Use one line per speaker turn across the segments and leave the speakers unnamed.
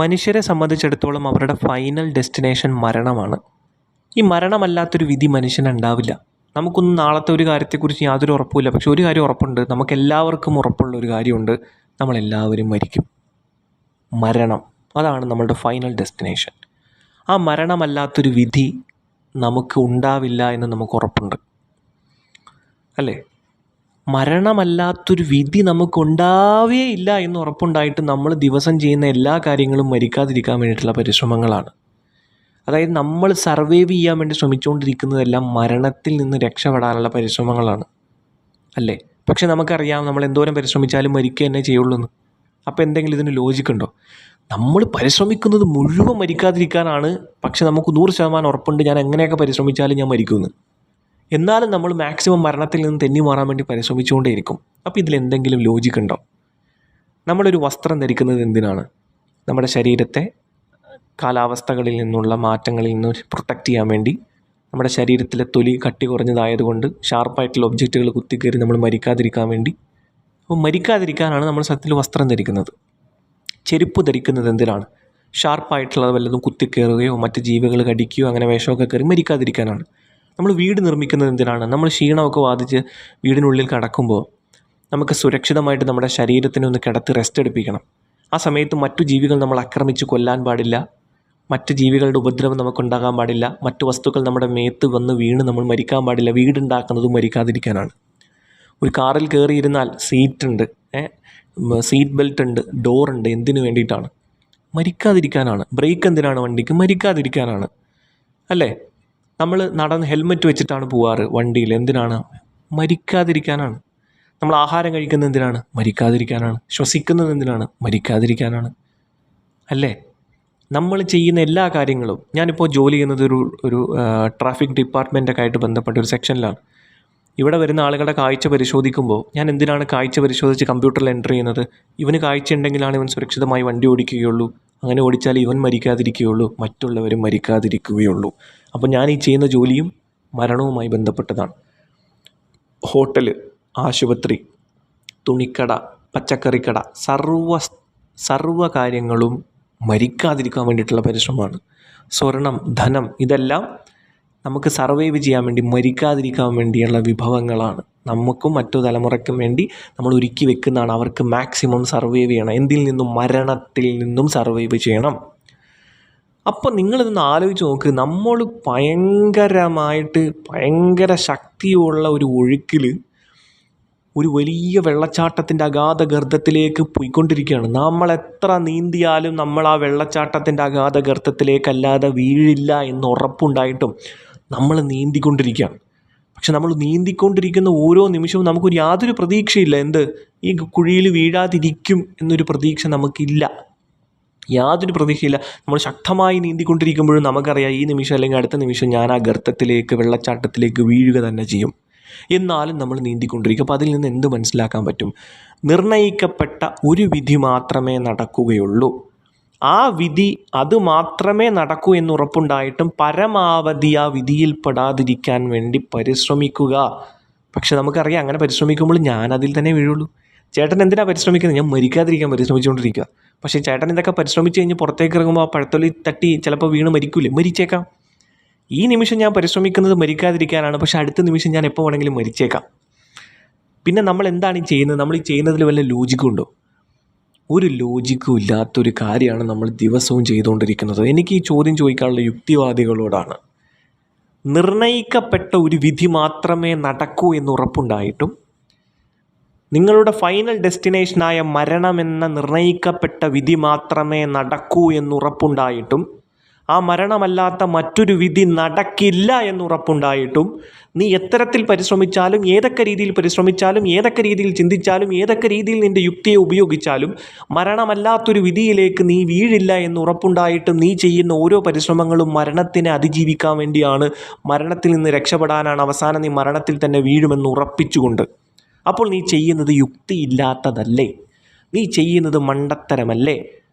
മനുഷ്യരെ സംബന്ധിച്ചിടത്തോളം അവരുടെ ഫൈനൽ ഡെസ്റ്റിനേഷൻ മരണമാണ്. ഈ മരണമല്ലാത്തൊരു വിധി മനുഷ്യനുണ്ടാവില്ല. നമുക്കൊന്നും നാളത്തെ ഒരു കാര്യത്തെക്കുറിച്ച് യാതൊരു ഉറപ്പുമില്ല. പക്ഷെ ഒരു കാര്യം ഉറപ്പുണ്ട്, നമുക്കെല്ലാവർക്കും ഉറപ്പുള്ള ഒരു കാര്യമുണ്ട്, നമ്മളെല്ലാവരും മരിക്കും. മരണം, അതാണ് നമ്മളുടെ ഫൈനൽ ഡെസ്റ്റിനേഷൻ. ആ മരണമല്ലാത്തൊരു വിധി നമുക്ക് ഉണ്ടാവില്ല എന്ന് നമുക്ക് ഉറപ്പുണ്ട്, അല്ലേ? മരണമല്ലാത്തൊരു വിധി നമുക്കുണ്ടാവേ ഇല്ല എന്ന് ഉറപ്പുണ്ടായിട്ട് നമ്മൾ ദിവസം ചെയ്യുന്ന എല്ലാ കാര്യങ്ങളും മരിക്കാതിരിക്കാൻ വേണ്ടിയിട്ടുള്ള പരിശ്രമങ്ങളാണ്. അതായത് നമ്മൾ സർവൈവ് ചെയ്യാൻ വേണ്ടി ശ്രമിച്ചുകൊണ്ടിരിക്കുന്നതെല്ലാം മരണത്തിൽ നിന്ന് രക്ഷപ്പെടാനുള്ള പരിശ്രമങ്ങളാണ്, അല്ലേ? പക്ഷെ നമുക്കറിയാം നമ്മൾ എന്തോരം പരിശ്രമിച്ചാലും മരിക്കുക തന്നെ ചെയ്യുള്ളൂ എന്ന്. അപ്പോൾ എന്തെങ്കിലും ഇതിന് ലോജിക്കുണ്ടോ? നമ്മൾ പരിശ്രമിക്കുന്നത് മുഴുവൻ മരിക്കാതിരിക്കാനാണ്. പക്ഷെ നമുക്ക് 100% ഉറപ്പുണ്ട് ഞാൻ എങ്ങനെയൊക്കെ പരിശ്രമിച്ചാലും ഞാൻ മരിക്കുമെന്ന്. എന്നാലും നമ്മൾ മാക്സിമം മരണത്തിൽ നിന്ന് തെന്നി മാറാൻ വേണ്ടി പരിശ്രമിച്ചുകൊണ്ടേയിരിക്കും. അപ്പോൾ ഇതിലെന്തെങ്കിലും ലോജിക്കുണ്ടോ? നമ്മളൊരു വസ്ത്രം ധരിക്കുന്നത് എന്തിനാണ്? നമ്മുടെ ശരീരത്തെ കാലാവസ്ഥകളിൽ നിന്നുള്ള മാറ്റങ്ങളിൽ നിന്ന് പ്രൊട്ടക്റ്റ് ചെയ്യാൻ വേണ്ടി. നമ്മുടെ ശരീരത്തിലെ തൊലി കട്ടി കുറഞ്ഞതായതുകൊണ്ട് ഷാർപ്പായിട്ടുള്ള ഒബ്ജക്റ്റുകൾ കുത്തിക്കയറി നമ്മൾ മരിക്കാതിരിക്കാൻ വേണ്ടി. അപ്പോൾ മരിക്കാതിരിക്കാനാണ് നമ്മൾ സത്യത്തിൽ വസ്ത്രം ധരിക്കുന്നത്. ചെരുപ്പ് ധരിക്കുന്നത് എന്തിനാണ്? ഷാർപ്പായിട്ടുള്ളത് വല്ലതും കുത്തിക്കയറുകയോ മറ്റ് ജീവികൾ കടിക്കുകയോ അങ്ങനെ വിഷമൊക്കെ കയറി മരിക്കാതിരിക്കാനാണ്. നമ്മൾ വീട് നിർമ്മിക്കുന്നത് എന്തിനാണ്? നമ്മൾ ക്ഷീണമൊക്കെ ബാധിച്ച് വീടിനുള്ളിൽ കിടക്കുമ്പോൾ നമുക്ക് സുരക്ഷിതമായിട്ട് നമ്മുടെ ശരീരത്തിനെ ഒന്ന് കിടത്തി റെസ്റ്റ് എടുപ്പിക്കണം. ആ സമയത്ത് മറ്റു ജീവികൾ നമ്മൾ ആക്രമിച്ച് കൊല്ലാൻ പാടില്ല, മറ്റ് ജീവികളുടെ ഉപദ്രവം നമുക്കുണ്ടാകാൻ പാടില്ല, മറ്റു വസ്തുക്കൾ നമ്മുടെ മേത്ത് വന്ന് വീണ് നമ്മൾ മരിക്കാൻ പാടില്ല. വീടുണ്ടാക്കുന്നതും മരിക്കാതിരിക്കാനാണ്. ഒരു കാറിൽ കയറിയിരുന്നാൽ സീറ്റുണ്ട്, സീറ്റ് ബെൽറ്റ് ഉണ്ട്, ഡോറുണ്ട്. എന്തിനു വേണ്ടിയിട്ടാണ്? മരിക്കാതിരിക്കാനാണ്. ബ്രേക്ക് എന്തിനാണ്? വണ്ടിക്ക് മരിക്കാതിരിക്കാനാണ്, അല്ലേ? നമ്മൾ നടന്ന് ഹെൽമെറ്റ് വെച്ചിട്ടാണ് പോവാറ് വണ്ടിയിൽ. എന്തിനാണ്? മരിക്കാതിരിക്കാനാണ്. നമ്മൾ ആഹാരം കഴിക്കുന്നത് എന്തിനാണ്? മരിക്കാതിരിക്കാനാണ്. ശ്വസിക്കുന്നത് എന്തിനാണ്? മരിക്കാതിരിക്കാനാണ്, അല്ലേ? നമ്മൾ ചെയ്യുന്ന എല്ലാ കാര്യങ്ങളും, ഞാനിപ്പോൾ ജോലി ചെയ്യുന്നത് ഒരു ട്രാഫിക് ഡിപ്പാർട്ട്മെൻറ്റൊക്കെ ആയിട്ട് ബന്ധപ്പെട്ട ഒരു സെക്ഷനിലാണ്. ഇവിടെ വരുന്ന ആളുകളുടെ കാഴ്ച പരിശോധിക്കുമ്പോൾ ഞാൻ എന്തിനാണ് കാഴ്ച പരിശോധിച്ച് കമ്പ്യൂട്ടറിൽ എൻ്റർ ചെയ്യുന്നത്? ഇവന് കാഴ്ച ഉണ്ടെങ്കിലാണ് ഇവൻ സുരക്ഷിതമായി വണ്ടി ഓടിക്കുകയുള്ളൂ. അങ്ങനെ ഓടിച്ചാൽ ഇവൻ മരിക്കാതിരിക്കുകയുള്ളൂ, മറ്റുള്ളവരും മരിക്കാതിരിക്കുകയുള്ളൂ. അപ്പോൾ ഞാൻ ഈ ചെയ്യുന്ന ജോലിയും മരണവുമായി ബന്ധപ്പെട്ടതാണ്. ഹോട്ടൽ, ആശുപത്രി, തുണിക്കട, പച്ചക്കറിക്കട, സർവ്വ കാര്യങ്ങളും മരിക്കാതിരിക്കാൻ വേണ്ടിയിട്ടുള്ള പരിശ്രമമാണ്. സ്വർണം, ധനം, ഇതെല്ലാം നമുക്ക് സർവൈവ് ചെയ്യാൻ വേണ്ടി, മരിക്കാതിരിക്കാൻ വേണ്ടിയുള്ള വിഭവങ്ങളാണ്. നമുക്കും മറ്റു തലമുറയ്ക്കും വേണ്ടി നമ്മൾ ഒരുക്കി വെക്കുന്നതാണ്. അവർക്ക് മാക്സിമം സർവൈവ് ചെയ്യണം. എന്തിൽ നിന്നും? മരണത്തിൽ നിന്നും സർവൈവ് ചെയ്യണം. അപ്പോൾ നിങ്ങളിതൊന്ന് ആലോചിച്ച് നോക്ക്. നമ്മൾ ഭയങ്കര ശക്തിയുള്ള ഒരു ഒഴുക്കിൽ ഒരു വലിയ വെള്ളച്ചാട്ടത്തിൻ്റെ അഗാധ ഗർത്തത്തിലേക്ക് പോയിക്കൊണ്ടിരിക്കുകയാണ്. നമ്മൾ എത്ര നീന്തിയാലും നമ്മൾ ആ വെള്ളച്ചാട്ടത്തിൻ്റെ അഗാധ ഗർത്തത്തിലേക്കല്ലാതെ വീഴില്ല എന്ന് ഉറപ്പുണ്ടായിട്ടും നമ്മൾ നീന്തിക്കൊണ്ടിരിക്കുകയാണ്. പക്ഷെ നമ്മൾ നീന്തിക്കൊണ്ടിരിക്കുന്ന ഓരോ നിമിഷവും നമുക്കൊരു യാതൊരു പ്രതീക്ഷയില്ല. ഈ കുഴിയിൽ വീഴാതിരിക്കും എന്നൊരു പ്രതീക്ഷ നമുക്കില്ല. യാതൊരു പ്രതീക്ഷയില്ല. നമ്മൾ ശക്തമായി നീന്തിക്കൊണ്ടിരിക്കുമ്പോഴും നമുക്കറിയാം ഈ നിമിഷം അല്ലെങ്കിൽ അടുത്ത നിമിഷം ഞാൻ ആ ഗർത്തത്തിലേക്ക്, വെള്ളച്ചാട്ടത്തിലേക്ക് വീഴുക തന്നെ ചെയ്യും. എന്നാലും നമ്മൾ നീന്തിക്കൊണ്ടിരിക്കും. അപ്പോൾ അതിൽ നിന്ന് എന്ത് മനസ്സിലാക്കാൻ പറ്റും? നിർണയിക്കപ്പെട്ട ഒരു വിധി മാത്രമേ നടക്കുകയുള്ളൂ. ആ വിധി അത് മാത്രമേ നടക്കൂ എന്നുറപ്പുണ്ടായിട്ടും പരമാവധി ആ വിധിയിൽപ്പെടാതിരിക്കാൻ വേണ്ടി പരിശ്രമിക്കുക. പക്ഷെ നമുക്കറിയാം അങ്ങനെ പരിശ്രമിക്കുമ്പോൾ ഞാൻ അതിൽ തന്നെ വീഴുള്ളൂ. ചേട്ടൻ എന്തിനാണ് പരിശ്രമിക്കുന്നത്? ഞാൻ മരിക്കാതിരിക്കാൻ പരിശ്രമിച്ചുകൊണ്ടിരിക്കുക. പക്ഷേ ചേട്ടൻ ഇതൊക്കെ പരിശ്രമിച്ച് കഴിഞ്ഞ് പുറത്തേക്ക് ഇറങ്ങുമ്പോൾ ആ പഴത്തൊലി തട്ടി ചിലപ്പോൾ വീണ് മരിക്കൂലേ? മരിച്ചേക്കാം. ഈ നിമിഷം ഞാൻ പരിശ്രമിക്കുന്നത് മരിക്കാതിരിക്കാനാണ്. പക്ഷേ അടുത്ത നിമിഷം ഞാൻ എപ്പോൾ വേണമെങ്കിലും മരിച്ചേക്കാം. പിന്നെ നമ്മൾ എന്താണ് ഈ ചെയ്യുന്നത്? നമ്മൾ ഈ ചെയ്യുന്നതിൽ വല്ല ലോജിക്കുണ്ടോ? ഒരു ലോജിക്കും ഇല്ലാത്തൊരു കാര്യമാണ് നമ്മൾ ദിവസവും ചെയ്തുകൊണ്ടിരിക്കുന്നത്. എനിക്ക് ഈ ചോദ്യം ചോദിക്കാനുള്ള യുക്തിവാദികളോടാണ്. നിർണയിക്കപ്പെട്ട ഒരു വിധി മാത്രമേ നടക്കൂ എന്ന് ഉറപ്പുണ്ടായിട്ടും, നിങ്ങളുടെ ഫൈനൽ ഡെസ്റ്റിനേഷനായ മരണമെന്ന നിർണയിക്കപ്പെട്ട വിധി മാത്രമേ നടക്കൂ എന്നുറപ്പുണ്ടായിട്ടും, ആ മരണമല്ലാത്ത മറ്റൊരു വിധി നടക്കില്ല എന്നുറപ്പുണ്ടായിട്ടും, നീ എത്തരത്തിൽ പരിശ്രമിച്ചാലും, ഏതൊക്കെ രീതിയിൽ പരിശ്രമിച്ചാലും, ഏതൊക്കെ രീതിയിൽ ചിന്തിച്ചാലും, ഏതൊക്കെ രീതിയിൽ നിൻ്റെ യുക്തിയെ ഉപയോഗിച്ചാലും മരണമല്ലാത്തൊരു വിധിയിലേക്ക് നീ വീഴില്ല എന്നുറപ്പുണ്ടായിട്ടും നീ ചെയ്യുന്ന ഓരോ പരിശ്രമങ്ങളും മരണത്തിനെ അതിജീവിക്കാൻ വേണ്ടിയാണ്, മരണത്തിൽ നിന്ന് രക്ഷപ്പെടാനാണ്. അവസാനം നീ മരണത്തിൽ തന്നെ വീഴുമെന്ന് ഉറപ്പിച്ചുകൊണ്ട്. അപ്പോൾ നീ ചെയ്യുന്നത് യുക്തിയില്ലാത്തതല്ലേ? നീ ചെയ്യുന്നത് മണ്ടത്തരമല്ലേ?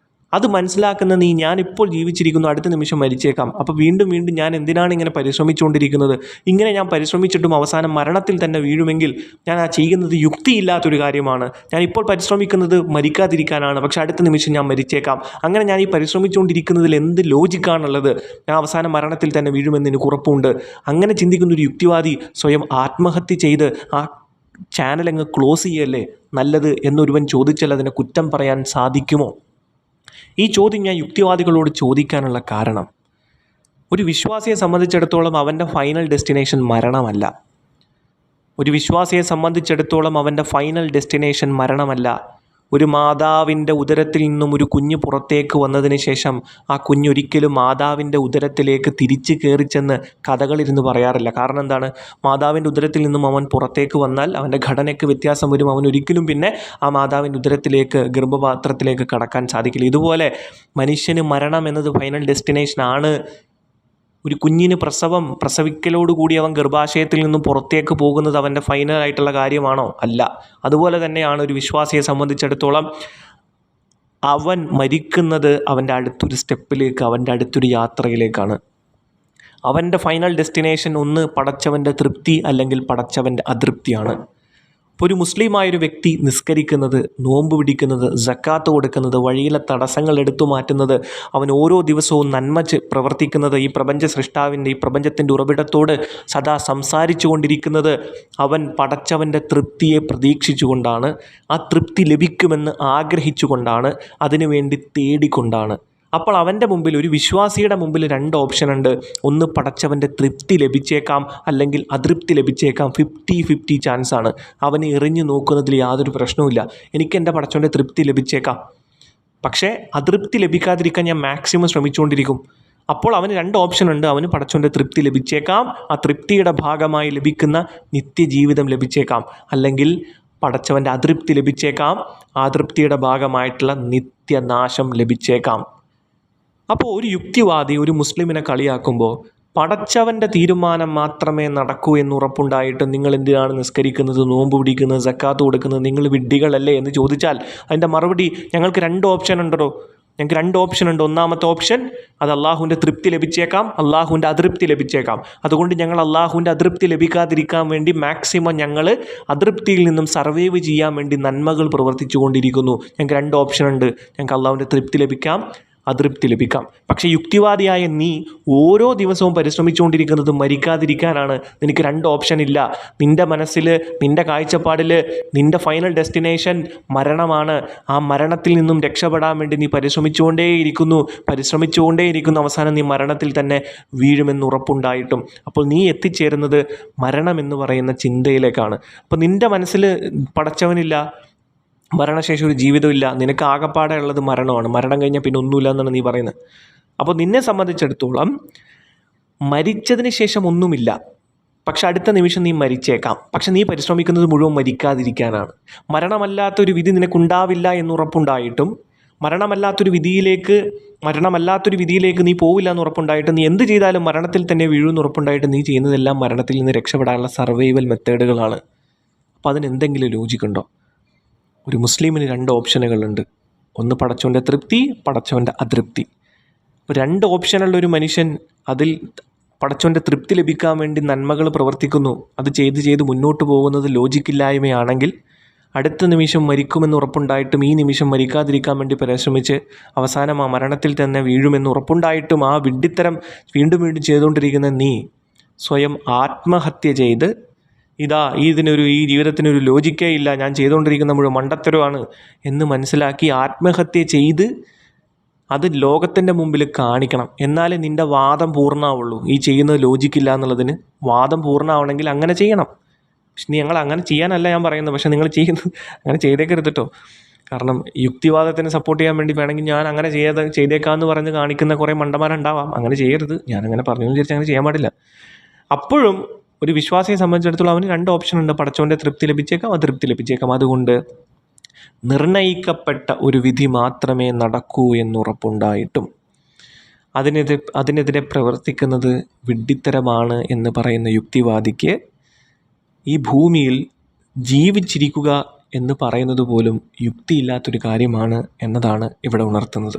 അത് മനസ്സിലാക്കുന്ന നീ ഞാനിപ്പോൾ ജീവിച്ചിരിക്കുന്നു, അടുത്ത നിമിഷം മരിച്ചേക്കാം, അപ്പോൾ വീണ്ടും വീണ്ടും ഞാൻ എന്തിനാണ് ഇങ്ങനെ പരിശ്രമിച്ചുകൊണ്ടിരിക്കുന്നത്? ഇങ്ങനെ ഞാൻ പരിശ്രമിച്ചിട്ടും അവസാനം മരണത്തിൽ തന്നെ വീഴുമെങ്കിൽ ഞാൻ ആ ചെയ്യുന്നത് യുക്തിയില്ലാത്തൊരു കാര്യമാണ്. ഞാനിപ്പോൾ പരിശ്രമിക്കുന്നത് മരിക്കാതിരിക്കാനാണ്, പക്ഷേ അടുത്ത നിമിഷം ഞാൻ മരിച്ചേക്കാം. അങ്ങനെ ഞാൻ ഈ പരിശ്രമിച്ചുകൊണ്ടിരിക്കുന്നതിൽ എന്ത് ലോജിക്കാണുള്ളത്? ഞാൻ അവസാനം മരണത്തിൽ തന്നെ വീഴുമെന്ന് എനിക്ക് ഉറപ്പുണ്ട്. അങ്ങനെ ചിന്തിക്കുന്നൊരു യുക്തിവാദി സ്വയം ആത്മഹത്യ ചെയ്ത് ആ ചാനൽ അങ്ങ് ക്ലോസ് ചെയ്യല്ലേ നല്ലത് എന്നൊരുവൻ ചോദിച്ചാൽ അതിനെ കുറ്റം പറയാൻ സാധിക്കുമോ? ഈ ചോദ്യം ഞാൻ യുക്തിവാദികളോട് ചോദിക്കാനുള്ള കാരണം, ഒരു വിശ്വാസിയെ സംബന്ധിച്ചിടത്തോളം അവൻ്റെ ഫൈനൽ ഡെസ്റ്റിനേഷൻ മരണമല്ല. ഒരു വിശ്വാസിയെ സംബന്ധിച്ചിടത്തോളം അവൻ്റെ ഫൈനൽ ഡെസ്റ്റിനേഷൻ മരണമല്ല. ഒരു മാതാവിൻ്റെ ഉദരത്തിൽ നിന്നും ഒരു കുഞ്ഞ് പുറത്തേക്ക് വന്നതിന് ശേഷം ആ കുഞ്ഞൊരിക്കലും മാതാവിൻ്റെ ഉദരത്തിലേക്ക് തിരിച്ച് കയറിച്ചെന്ന് കഥകളിരുന്ന് പറയാറില്ല. കാരണം എന്താണ്? മാതാവിൻ്റെ ഉദരത്തിൽ നിന്നും അവൻ പുറത്തേക്ക് വന്നാൽ അവൻ്റെ ഘടനയ്ക്ക് വ്യത്യാസം വരും. അവൻ ഒരിക്കലും പിന്നെ ആ മാതാവിൻ്റെ ഉദരത്തിലേക്ക്, ഗർഭപാത്രത്തിലേക്ക് കടക്കാൻ സാധിക്കില്ല. ഇതുപോലെ മനുഷ്യന് മരണം എന്നത് ഫൈനൽ ഡെസ്റ്റിനേഷനാണ്. ഒരു കുഞ്ഞിന് പ്രസവിക്കലോടുകൂടി അവൻ ഗർഭാശയത്തിൽ നിന്നും പുറത്തേക്ക് പോകുന്നത് അവൻ്റെ ഫൈനലായിട്ടുള്ള കാര്യമാണോ? അല്ല. അതുപോലെ തന്നെയാണ് ഒരു വിശ്വാസിയെ സംബന്ധിച്ചിടത്തോളം അവൻ മരിക്കുന്നത് അവൻ്റെ അടുത്തൊരു സ്റ്റെപ്പിലേക്ക്, അവൻ്റെ അടുത്തൊരു യാത്രയിലേക്കാണ്. അവൻ്റെ ഫൈനൽ ഡെസ്റ്റിനേഷൻ ഒന്ന് പടച്ചവൻ്റെ തൃപ്തി അല്ലെങ്കിൽ പടച്ചവൻ്റെ അതൃപ്തിയാണ്. ഇപ്പോൾ ഒരു മുസ്ലിമായൊരു വ്യക്തി നിസ്കരിക്കുന്നത്, നോമ്പ് പിടിക്കുന്നത്, സക്കാത്ത് കൊടുക്കുന്നത്, വഴിയിലെ തടസ്സങ്ങൾ എടുത്തു മാറ്റുന്നത്, അവൻ ഓരോ ദിവസവും നന്മ പ്രവർത്തിക്കുന്നത്, ഈ പ്രപഞ്ച സൃഷ്ടാവിൻ്റെ, ഈ പ്രപഞ്ചത്തിൻ്റെ ഉറവിടത്തോട് സദാ സംസാരിച്ചു കൊണ്ടിരിക്കുന്നത് അവൻ പടച്ചവൻ്റെ തൃപ്തിയെ പ്രതീക്ഷിച്ചുകൊണ്ടാണ്, ആ തൃപ്തി ലഭിക്കുമെന്ന് ആഗ്രഹിച്ചുകൊണ്ടാണ്, അതിനുവേണ്ടി തേടിക്കൊണ്ടാണ്. അപ്പോൾ അവൻ്റെ മുമ്പിൽ, ഒരു വിശ്വാസിയുടെ മുമ്പിൽ 2 ഓപ്ഷനുണ്ട്. ഒന്ന് പടച്ചവൻ്റെ തൃപ്തി ലഭിച്ചേക്കാം, അല്ലെങ്കിൽ അതൃപ്തി ലഭിച്ചേക്കാം. 50-50 ചാൻസാണ്. അവന് എറിഞ്ഞു നോക്കുന്നതിൽ യാതൊരു പ്രശ്നവുമില്ല. എനിക്ക് എൻ്റെ പടച്ചവൻ്റെ തൃപ്തി ലഭിച്ചേക്കാം, പക്ഷേ അതൃപ്തി ലഭിക്കാതിരിക്കാൻ ഞാൻ മാക്സിമം ശ്രമിച്ചുകൊണ്ടിരിക്കും. അപ്പോൾ അവന് 2 ഓപ്ഷനുണ്ട്. അവന് പടച്ചവൻ്റെ തൃപ്തി ലഭിച്ചേക്കാം, ആ തൃപ്തിയുടെ ഭാഗമായി ലഭിക്കുന്ന നിത്യജീവിതം ലഭിച്ചേക്കാം, അല്ലെങ്കിൽ പടച്ചവൻ്റെ അതൃപ്തി ലഭിച്ചേക്കാം, ആ തൃപ്തിയുടെ ഭാഗമായിട്ടുള്ള നിത്യനാശം ലഭിച്ചേക്കാം. അപ്പോൾ ഒരു യുക്തിവാദി ഒരു മുസ്ലിമിനെ കളിയാക്കുമ്പോൾ പടച്ചവൻ്റെ തീരുമാനം മാത്രമേ നടക്കൂ എന്ന് ഉറപ്പുണ്ടായിട്ട് നിങ്ങൾ എന്തിനാണ് നിസ്കരിക്കുന്നത്, നോമ്പ് പിടിക്കുന്നത്, സക്കാത്ത് കൊടുക്കുന്നത്, നിങ്ങൾ വിഡ്ഢികളല്ലേ എന്ന് ചോദിച്ചാൽ അതിൻ്റെ മറുപടി, ഞങ്ങൾക്ക് 2 ഓപ്ഷൻ ഉണ്ടോ? ഞങ്ങൾക്ക് 2 ഓപ്ഷൻ ഉണ്ട്. ഒന്നാമത്തെ ഓപ്ഷൻ അത് അള്ളാഹുവിൻ്റെ തൃപ്തി ലഭിച്ചേക്കാം, അള്ളാഹുവിൻ്റെ അതൃപ്തി ലഭിച്ചേക്കാം. അതുകൊണ്ട് ഞങ്ങൾ അള്ളാഹുവിൻ്റെ അതൃപ്തി ലഭിക്കാതിരിക്കാൻ വേണ്ടി മാക്സിമം ഞങ്ങൾ അതൃപ്തിയിൽ നിന്നും സർവൈവ് ചെയ്യാൻ വേണ്ടി നന്മകൾ പ്രവർത്തിച്ചു കൊണ്ടിരിക്കുന്നു. ഞങ്ങൾക്ക് 2 ഓപ്ഷൻ ഉണ്ട്. ഞങ്ങൾക്ക് അള്ളാഹുവിൻ്റെ തൃപ്തി ലഭിക്കാം, അതൃപ്തി ലഭിക്കാം. പക്ഷേ യുക്തിവാദിയായ നീ ഓരോ ദിവസവും പരിശ്രമിച്ചുകൊണ്ടിരിക്കുന്നത് മരിക്കാതിരിക്കാനാണ്. നിനക്ക് 2 ഓപ്ഷൻ ഇല്ല. നിൻ്റെ മനസ്സിൽ, നിൻ്റെ കാഴ്ചപ്പാടിൽ നിൻ്റെ ഫൈനൽ ഡെസ്റ്റിനേഷൻ മരണമാണ്. ആ മരണത്തിൽ നിന്നും രക്ഷപ്പെടാൻ വേണ്ടി നീ പരിശ്രമിച്ചുകൊണ്ടേയിരിക്കുന്നു. അവസാനം നീ മരണത്തിൽ തന്നെ വീഴുമെന്ന് ഉറപ്പുണ്ടായിട്ടും അപ്പോൾ നീ എത്തിച്ചേരുന്നത് മരണമെന്ന് പറയുന്ന ചിന്തയിലേക്കാണ്. അപ്പോൾ നിൻ്റെ മനസ്സിൽ പടച്ചവനില്ല, മരണശേഷം ഒരു ജീവിതമില്ല, നിനക്ക് ആകപ്പാടെ ഉള്ളത് മരണമാണ്, മരണം കഴിഞ്ഞാൽ പിന്നെ ഒന്നുമില്ല എന്നാണ് നീ പറയുന്നത്. അപ്പോൾ നിന്നെ സംബന്ധിച്ചിടത്തോളം മരിച്ചതിന് ശേഷം ഒന്നുമില്ല, പക്ഷെ അടുത്ത നിമിഷം നീ മരിച്ചേക്കാം. പക്ഷെ നീ പരിശ്രമിക്കുന്നത് മുഴുവൻ മരിക്കാതിരിക്കാനാണ്. മരണമല്ലാത്തൊരു വിധി നിനക്കുണ്ടാവില്ല എന്നുറപ്പുണ്ടായിട്ടും, മരണമല്ലാത്തൊരു വിധിയിലേക്ക് നീ പോവില്ല എന്ന് ഉറപ്പുണ്ടായിട്ട്, നീ എന്ത് ചെയ്താലും മരണത്തിൽ തന്നെ വീഴുമെന്ന് ഉറപ്പുണ്ടായിട്ട് നീ ചെയ്യുന്നതെല്ലാം മരണത്തിൽ നിന്ന് രക്ഷപ്പെടാനുള്ള സർവൈവൽ മെത്തേഡുകളാണ്. അപ്പോൾ അതിനെന്തെങ്കിലും ലോജിക്കുണ്ടോ? ഒരു മുസ്ലിമിന് 2 ഓപ്ഷനുകളുണ്ട്. ഒന്ന് പടച്ചവൻ്റെ തൃപ്തി, പടച്ചവൻ്റെ അതൃപ്തി. അപ്പോൾ 2 ഓപ്ഷനുള്ള ഒരു മനുഷ്യൻ അതിൽ പടച്ചവൻ്റെ തൃപ്തി ലഭിക്കാൻ വേണ്ടി നന്മകൾ പ്രവർത്തിക്കുന്നു, അത് ചെയ്ത് മുന്നോട്ട് പോകുന്നത് ലോജിക്കില്ലായ്മയാണെങ്കിൽ, അടുത്ത നിമിഷം മരിക്കുമെന്ന് ഉറപ്പുണ്ടായിട്ടും ഈ നിമിഷം മരിക്കാതിരിക്കാൻ വേണ്ടി പരിശ്രമിച്ച് അവസാനം ആ മരണത്തിൽ തന്നെ വീഴുമെന്ന് ഉറപ്പുണ്ടായിട്ടും ആ വിഡ്ഢിത്തരം വീണ്ടും വീണ്ടും ചെയ്തുകൊണ്ടിരിക്കുന്ന നീ സ്വയം ആത്മഹത്യ ചെയ്ത്, ഈ ജീവിതത്തിനൊരു ലോജിക്കേ ഇല്ല, ഞാൻ ചെയ്തുകൊണ്ടിരിക്കുന്ന മുഴുവൻ മണ്ടത്തരമാണ് എന്ന് മനസ്സിലാക്കി ആത്മഹത്യ ചെയ്ത് അത് ലോകത്തിൻ്റെ മുമ്പിൽ കാണിക്കണം. എന്നാലേ നിൻ്റെ വാദം പൂർണ്ണമാവുള്ളൂ. ഈ ചെയ്യുന്നത് ലോജിക്കില്ല എന്നുള്ളതിന് വാദം പൂർണ്ണമാവണമെങ്കിൽ അങ്ങനെ ചെയ്യണം. പക്ഷെ ഞങ്ങൾ അങ്ങനെ ചെയ്യാനല്ല ഞാൻ പറയുന്നത്, പക്ഷെ നിങ്ങൾ ചെയ്യുന്നത് അങ്ങനെ ചെയ്തേക്കരുത് കേട്ടോ. കാരണം യുക്തിവാദത്തിന് സപ്പോർട്ട് ചെയ്യാൻ വേണ്ടി വേണമെങ്കിൽ ഞാൻ അങ്ങനെ ചെയ്തേക്കാമെന്ന് പറഞ്ഞ് കാണിക്കുന്ന കുറേ മണ്ടന്മാരുണ്ടാവാം. അങ്ങനെ ചെയ്യരുത്. ഞാനങ്ങനെ പറഞ്ഞു വിചാരിച്ച് അങ്ങനെ ചെയ്യാൻ പാടില്ല. അപ്പോഴും ഒരു വിശ്വാസിയെ സംബന്ധിച്ചിടത്തോളം അവന് 2 ഓപ്ഷൻ ഉണ്ട്. പടച്ചവൻ്റെ തൃപ്തി ലഭിച്ചേക്കാം, അതൃപ്തി ലഭിച്ചേക്കാം. അതുകൊണ്ട് നിർണയിക്കപ്പെട്ട ഒരു വിധി മാത്രമേ നടക്കൂ എന്നുറപ്പുണ്ടായിട്ടും അതിനെതിരെ പ്രവർത്തിക്കുന്നത് വിഡ്ഢിത്തരമാണ് എന്ന് പറയുന്ന യുക്തിവാദിക്ക് ഈ ഭൂമിയിൽ ജീവിച്ചിരിക്കുക എന്ന് പറയുന്നത് പോലും യുക്തിയില്ലാത്തൊരു കാര്യമാണ് എന്നതാണ് ഇവിടെ ഉണർത്തുന്നത്.